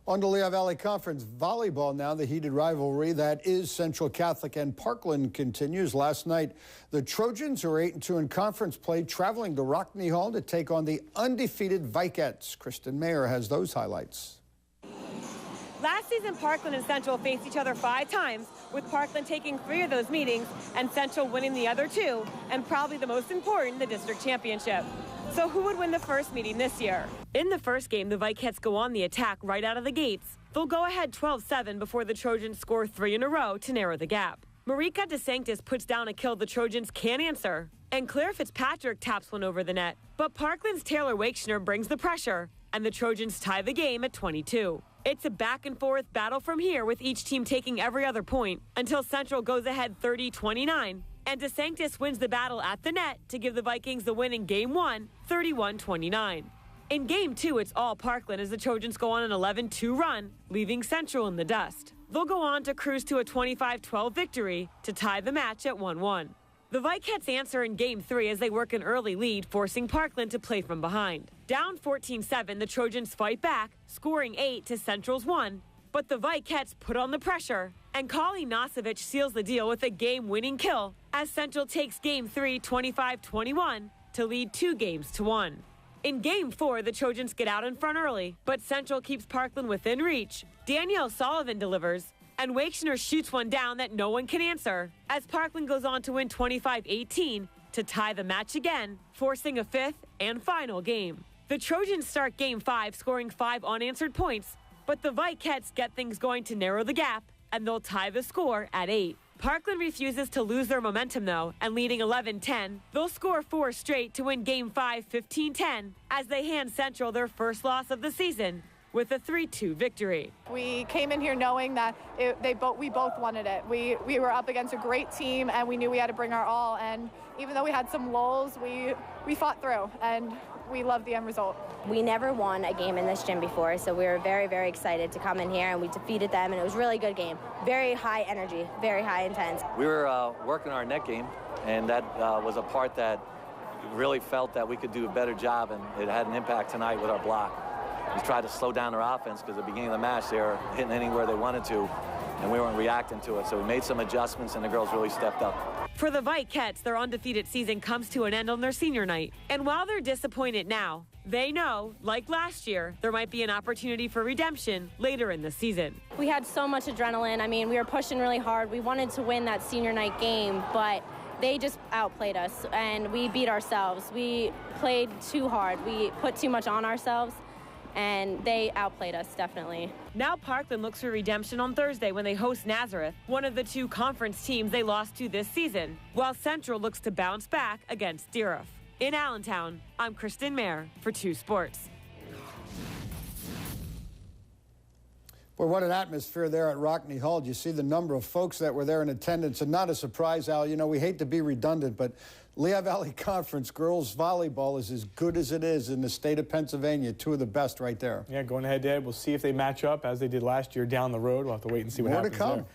On to Lehigh Valley Conference volleyball now. The heated rivalry that is Central Catholic and Parkland continues. Last night, the Trojans, who are 8-2 in conference play, traveling to Rockne Hall to take on the undefeated Vikettes. Kristen Mayer has those highlights. Last season, Parkland and Central faced each other 5 times, with Parkland taking 3 of those meetings and Central winning the other 2, and probably the most important, the district championship. So who would win the first meeting this year? In the first game, the Vikettes go on the attack right out of the gates. They'll go ahead 12-7 before the Trojans score 3 in a row to narrow the gap. Marika DeSanctis puts down a kill the Trojans can't answer, and Claire Fitzpatrick taps one over the net. But Parkland's Taylor Wakeshner brings the pressure, and the Trojans tie the game at 22. It's a back-and-forth battle from here, with each team taking every other point until Central goes ahead 30-29. And DeSanctis wins the battle at the net to give the Vikings the win in Game 1, 31-29. In Game 2, it's all Parkland as the Trojans go on an 11-2 run, leaving Central in the dust. They'll go on to cruise to a 25-12 victory to tie the match at 1-1. The Vikettes answer in Game 3 as they work an early lead, forcing Parkland to play from behind. Down 14-7, the Trojans fight back, scoring 8 to Central's 1. But the Vikettes put on the pressure, and Kali Nosevich seals the deal with a game-winning kill as Central takes Game 3 25-21 to lead 2-1. In Game 4, the Trojans get out in front early, but Central keeps Parkland within reach. Danielle Sullivan delivers, and Wakeshner shoots one down that no one can answer as Parkland goes on to win 25-18 to tie the match again, forcing a 5th and final game. The Trojans start Game 5 scoring 5 unanswered points, but the Vikettes get things going to narrow the gap, and they'll tie the score at 8. Parkland refuses to lose their momentum, though, and leading 11-10, they'll score 4 straight to win Game 5 15-10 as they hand Central their first loss of the season with a 3-2 victory. We came in here knowing that we both wanted it. We were up against a great team, and we knew we had to bring our all, and even though we had some lulls, we fought through, and we love the end result. We never won a game in this gym before, so we were very, very excited to come in here, and we defeated them, and it was a really good game. Very high energy, very high intense. We were working our net game, and that was a part that really felt that we could do a better job, and it had an impact tonight with our block. We tried to slow down their offense because at the beginning of the match they were hitting anywhere they wanted to, and we weren't reacting to it. So we made some adjustments, and the girls really stepped up. For the Vikettes, their undefeated season comes to an end on their senior night. And while they're disappointed now, they know, like last year, there might be an opportunity for redemption later in the season. We had so much adrenaline. I mean, we were pushing really hard. We wanted to win that senior night game, but they just outplayed us, and we beat ourselves. We played too hard. We put too much on ourselves, and they outplayed us, definitely. Now Parkland looks for redemption on Thursday when they host Nazareth, one of the 2 conference teams they lost to this season, while Central looks to bounce back against Deerhoff. In Allentown, I'm Kristen Mayer for 2 Sports. Boy, what an atmosphere there at Rockne Hall. You see the number of folks that were there in attendance, and not a surprise, Al. You know, we hate to be redundant, but Lehigh Valley Conference girls volleyball is as good as it is in the state of Pennsylvania. 2 of the best right there. Yeah, going head-to-head. We'll see if they match up as they did last year down the road. We'll have to wait and see what happens there. More to come.